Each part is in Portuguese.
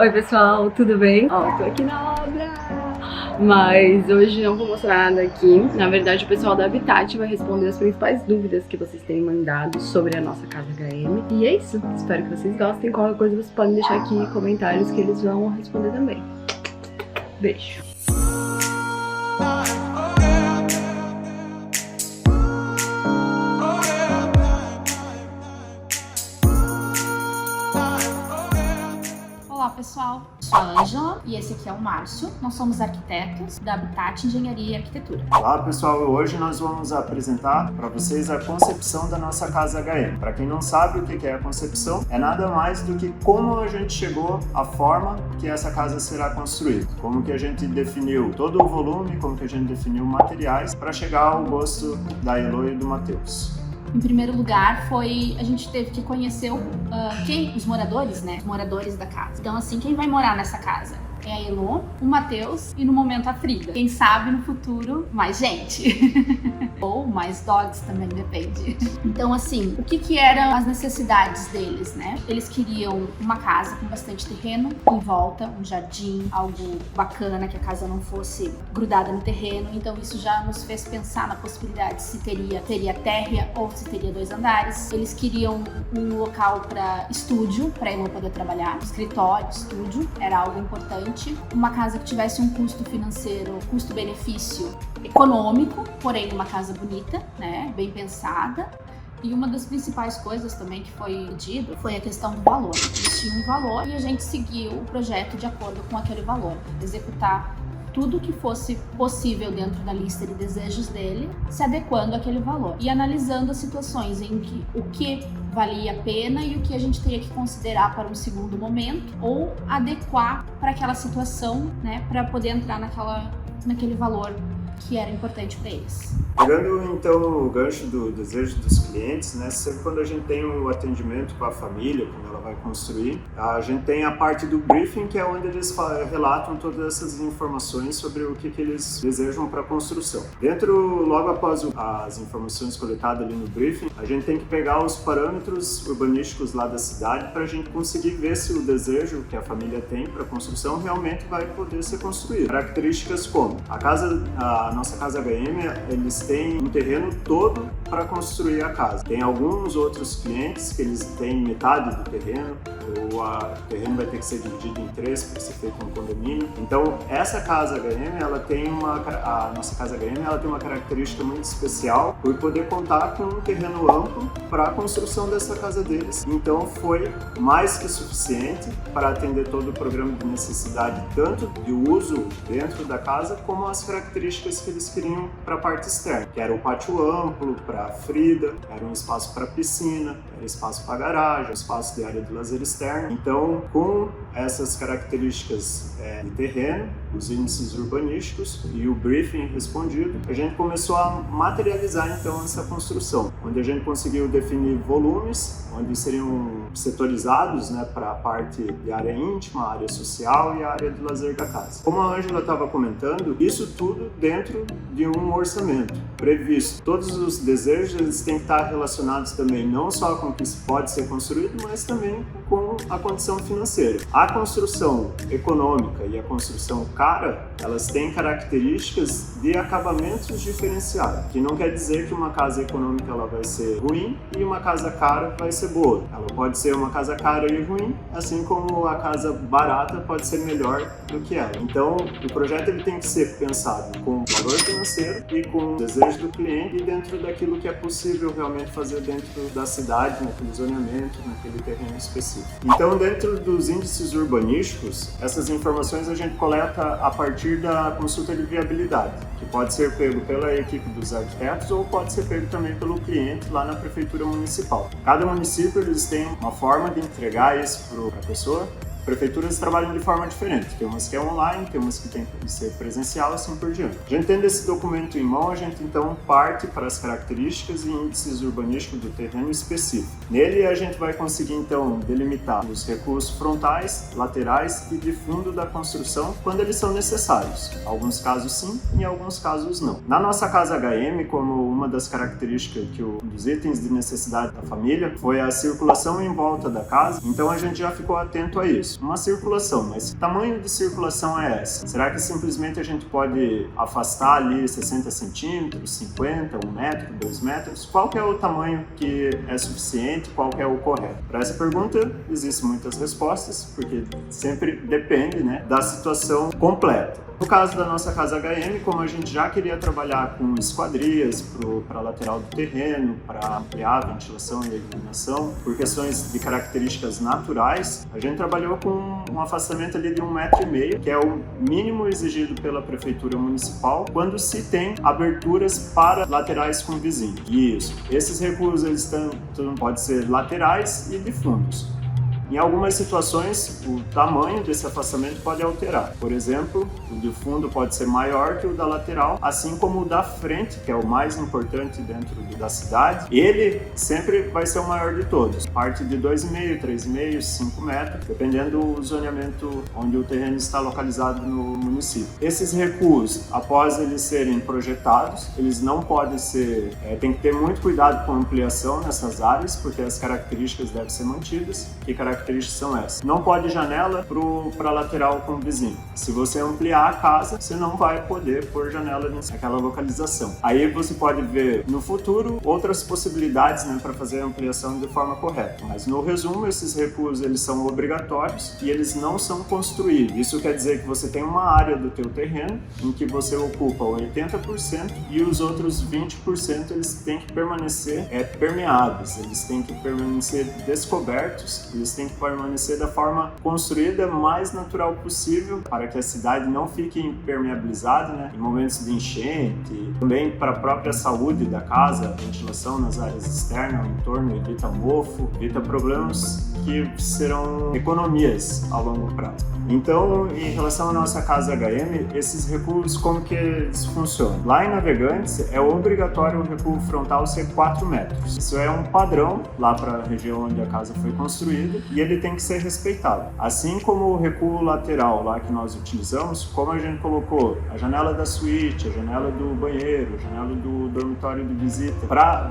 Oi pessoal, tudo bem? Tô aqui na obra, mas hoje não vou mostrar nada aqui. Na verdade o pessoal da Habitat vai responder as principais dúvidas que vocês têm mandado sobre a nossa casa HM. E é isso, espero que vocês gostem. Qualquer coisa vocês podem deixar aqui comentários que eles vão responder também. Beijo! Olá pessoal, sou a Ângela e esse aqui é o Márcio. Nós somos arquitetos da Habitat Engenharia e Arquitetura. Olá pessoal, hoje nós vamos apresentar para vocês a concepção da nossa casa HM. Para quem não sabe o que é a concepção, é nada mais do que como a gente chegou à forma que essa casa será construída. Como que a gente definiu todo o volume, como que a gente definiu materiais para chegar ao gosto da Elo e do Matheus. Em primeiro lugar, a gente teve que conhecer os moradores, né? Os moradores da casa. Então, assim, quem vai morar nessa casa? É a Elo, o Matheus e no momento a Frida. Quem sabe no futuro mais gente. Ou mais dogs também, depende. Então, assim, o que eram as necessidades deles, né? Eles queriam uma casa com bastante terreno em volta, um jardim, algo bacana, que a casa não fosse grudada no terreno. Então, isso já nos fez pensar na possibilidade se teria térrea ou se teria 2 andares. Eles queriam um local para estúdio, para a Elo poder trabalhar. Escritório, estúdio, era algo importante. Uma casa que tivesse um custo financeiro, custo-benefício econômico, porém uma casa bonita, né, bem pensada. E uma das principais coisas também que foi pedido foi a questão do valor. Eles tinham um valor e a gente seguiu o projeto de acordo com aquele valor. Executar tudo que fosse possível dentro da lista de desejos dele, se adequando àquele valor. E analisando as situações em que o que valia a pena e o que a gente teria que considerar para um segundo momento ou adequar para aquela situação, né, para poder entrar naquele valor que era importante para eles. Pegando então o gancho do desejo dos clientes, né? Sempre quando a gente tem o atendimento com a família, quando ela vai construir, a gente tem a parte do briefing, que é onde eles relatam todas essas informações sobre o que eles desejam para a construção. Logo após as informações coletadas ali no briefing, a gente tem que pegar os parâmetros urbanísticos lá da cidade para a gente conseguir ver se o desejo que a família tem para a construção realmente vai poder ser construído. Características como a nossa casa HM, eles têm um terreno todo para construir a casa. Tem alguns outros clientes que eles têm metade do terreno, ou o terreno vai ter que ser dividido em 3 para ser feito um condomínio. Então, essa casa HM, a nossa casa HM, ela tem uma característica muito especial por poder contar com um terreno amplo para a construção dessa casa deles. Então, foi mais que suficiente para atender todo o programa de necessidade, tanto de uso dentro da casa, como as características que eles queriam para a parte externa, que era o pátio amplo para a Frida, era um espaço para piscina, era espaço para garagem, espaço de área de lazer externo. Então, com essas características de terreno, os índices urbanísticos e o briefing respondido, a gente começou a materializar então essa construção, onde a gente conseguiu definir volumes, onde seriam setorizados, né, para a parte de área íntima, área social e a área de lazer da casa. Como a Ângela estava comentando, isso tudo dentro de um orçamento previsto. Todos os desejos eles têm que estar relacionados também não só com o que pode ser construído, mas também com a condição financeira. A construção econômica e a construção cara, elas têm características de acabamentos diferenciados, que não quer dizer que uma casa econômica ela vai ser ruim e uma casa cara vai ser boa. Ela pode ser uma casa cara e ruim, assim como a casa barata pode ser melhor do que ela. Então, o projeto ele tem que ser pensado com valor financeiro e com o desejo do cliente e dentro daquilo que é possível realmente fazer dentro da cidade, naquele zoneamento, naquele terreno específico. Então, dentro dos índices urbanísticos, essas informações a gente coleta a partir da consulta de viabilidade, que pode ser pego pela equipe dos arquitetos ou pode ser pego também pelo cliente lá na prefeitura municipal. Cada município eles têm uma forma de entregar isso para a pessoa. Prefeituras trabalham de forma diferente, tem umas que é online, tem umas que tem que ser presencial, assim por diante. A gente tendo esse documento em mão, a gente então parte para as características e índices urbanísticos do terreno específico. Nele a gente vai conseguir então delimitar os recursos frontais, laterais e de fundo da construção quando eles são necessários. Em alguns casos sim, em alguns casos não. Na nossa casa HM, como uma das características dos itens de necessidade da família foi a circulação em volta da casa, então a gente já ficou atento a isso. uma circulação, mas que tamanho de circulação é essa? Será que simplesmente a gente pode afastar ali 60 centímetros, 50, 1 metro, 2 metros? Qual que é o tamanho que é suficiente? Qual que é o correto? Para essa pergunta existem muitas respostas, porque sempre depende, né, da situação completa. No caso da nossa casa HM, como a gente já queria trabalhar com esquadrias para a lateral do terreno, para ampliar a ventilação e a iluminação, por questões de características naturais, a gente trabalhou com um afastamento ali de 1,5 m, que é o mínimo exigido pela Prefeitura Municipal quando se tem aberturas para laterais com vizinho. Isso. Esses recuos eles podem ser laterais e de fundos. Em algumas situações, o tamanho desse afastamento pode alterar. Por exemplo, o de fundo pode ser maior que o da lateral, assim como o da frente, que é o mais importante dentro da cidade. Ele sempre vai ser o maior de todos. Parte de 2,5, 3,5, 5 metros, dependendo do zoneamento onde o terreno está localizado no município. Esses recuos, após eles serem projetados, eles não podem ser... tem que ter muito cuidado com a ampliação nessas áreas, porque as características devem ser mantidas. Que características são essas? Não pode janela para a lateral com o vizinho. Se você ampliar a casa, você não vai poder pôr janela naquela localização. Aí você pode ver no futuro outras possibilidades, né, para fazer a ampliação de forma correta. Mas no resumo, esses recuos eles são obrigatórios e eles não são construídos. Isso quer dizer que você tem uma área do teu terreno em que você ocupa 80% e os outros 20% eles têm que permanecer permeáveis, eles têm que permanecer descobertos, eles têm que permanecer da forma construída mais natural possível para que a cidade não fique impermeabilizada, né, em momentos de enchente, também para a própria saúde da casa, a ventilação nas áreas externas, o entorno evita mofo, evita problemas que serão economias a longo prazo. Então, em relação à nossa casa HM, esses recuos, como que eles funcionam? Lá em Navegantes, é obrigatório o recuo frontal ser 4 metros. Isso é um padrão lá para a região onde a casa foi construída e ele tem que ser respeitado. Assim como o recuo lateral lá que nós utilizamos, como a gente colocou a janela da suíte, a janela do banheiro, a janela do dormitório de visita,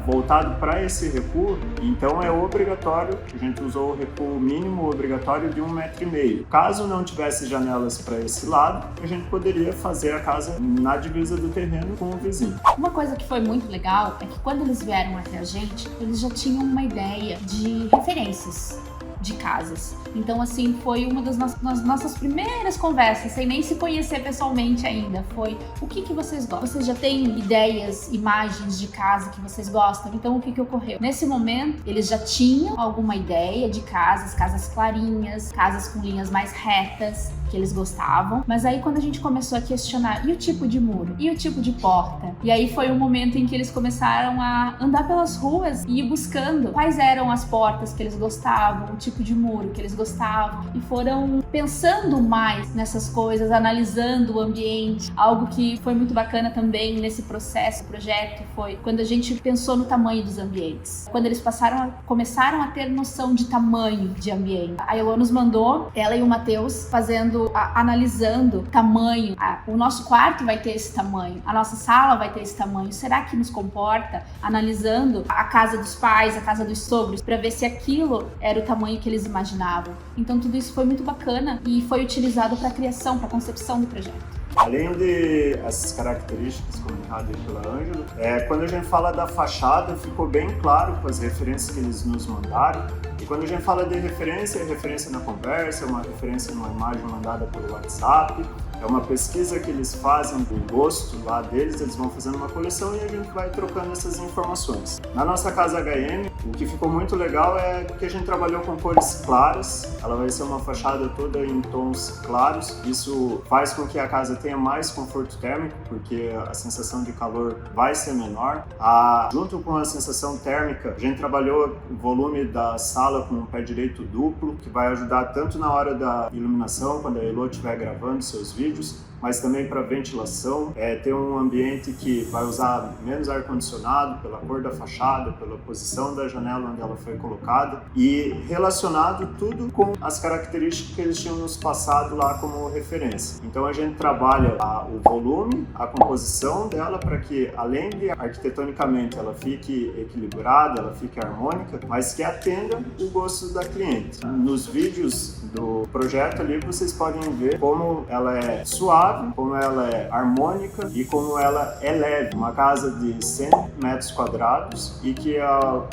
voltado para esse recuo, então é obrigatório, a gente usou o recuo mínimo obrigatório de 1,5 m. Caso não tivesse janelas para esse lado, a gente poderia fazer a casa na divisa do terreno com o vizinho. Uma coisa que foi muito legal é que quando eles vieram até a gente, eles já tinham uma ideia de referências de casas. Então, assim, foi uma das nossas primeiras conversas, sem nem se conhecer pessoalmente ainda. Foi, o que vocês gostam? Vocês já têm ideias, imagens de casa que vocês gostam? Então, o que ocorreu? Nesse momento, eles já tinham alguma ideia de casas clarinhas, casas com linhas mais retas, que eles gostavam. Mas aí, quando a gente começou a questionar, e o tipo de muro? E o tipo de porta? E aí foi o momento em que eles começaram a andar pelas ruas e ir buscando quais eram as portas que eles gostavam, o tipo de muro que eles gostavam, e foram pensando mais nessas coisas, analisando o ambiente. Algo que foi muito bacana também nesse projeto foi quando a gente pensou no tamanho dos ambientes. Quando eles começaram a ter noção de tamanho de ambiente. A Elô nos mandou, ela e o Matheus, analisando tamanho. O nosso quarto vai ter esse tamanho, a nossa sala vai ter esse tamanho. Será que nos comporta? Analisando a casa dos pais, a casa dos sogros, para ver se aquilo era o tamanho que eles imaginavam. Então tudo isso foi muito bacana e foi utilizado para a criação, para a concepção do projeto. Além de essas características comentadas pela Ângela, quando a gente fala da fachada, ficou bem claro com as referências que eles nos mandaram. E quando a gente fala de referência, é referência na conversa, é uma referência numa imagem mandada pelo WhatsApp, é uma pesquisa que eles fazem do gosto lá deles, eles vão fazendo uma coleção e a gente vai trocando essas informações. Na nossa casa HM, o que ficou muito legal é que a gente trabalhou com cores claras, ela vai ser uma fachada toda em tons claros, isso faz com que a casa tenha mais conforto térmico, porque a sensação de calor vai ser menor. Junto com a sensação térmica, a gente trabalhou o volume da sala com um pé direito duplo, que vai ajudar tanto na hora da iluminação, quando a Elô estiver gravando seus vídeos, mas também para ventilação, ter um ambiente que vai usar menos ar-condicionado pela cor da fachada, pela posição da janela onde ela foi colocada e relacionado tudo com as características que eles tinham nos passado lá como referência. Então a gente trabalha o volume, a composição dela para que, além de arquitetonicamente ela fique equilibrada, ela fique harmônica, mas que atenda o gosto da cliente. Nos vídeos do projeto ali, vocês podem ver como ela é suave, como ela é harmônica e como ela é leve. Uma casa de 100 metros quadrados e que,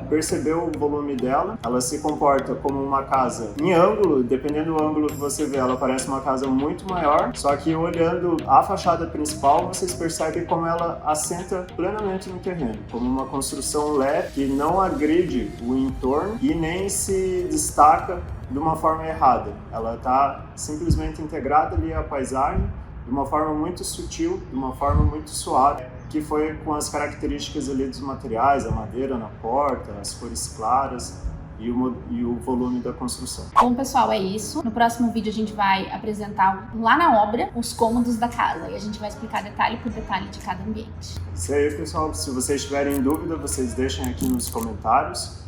percebeu o volume dela, ela se comporta como uma casa em ângulo, dependendo do ângulo que você vê, ela parece uma casa muito maior, só que olhando a fachada principal, vocês percebem como ela assenta plenamente no terreno, como uma construção leve que não agride o entorno e nem se destaca de uma forma errada. Ela está simplesmente integrada ali à paisagem de uma forma muito sutil, de uma forma muito suave, que foi com as características ali dos materiais, a madeira na porta, as cores claras e o volume da construção. Bom, pessoal, é isso. No próximo vídeo a gente vai apresentar lá na obra os cômodos da casa e a gente vai explicar detalhe por detalhe de cada ambiente. Isso aí, pessoal. Se vocês tiverem dúvida, vocês deixem aqui nos comentários.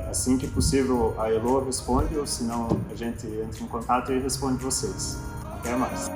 Assim que possível a Elo responde, ou senão a gente entra em contato e responde vocês. Até mais!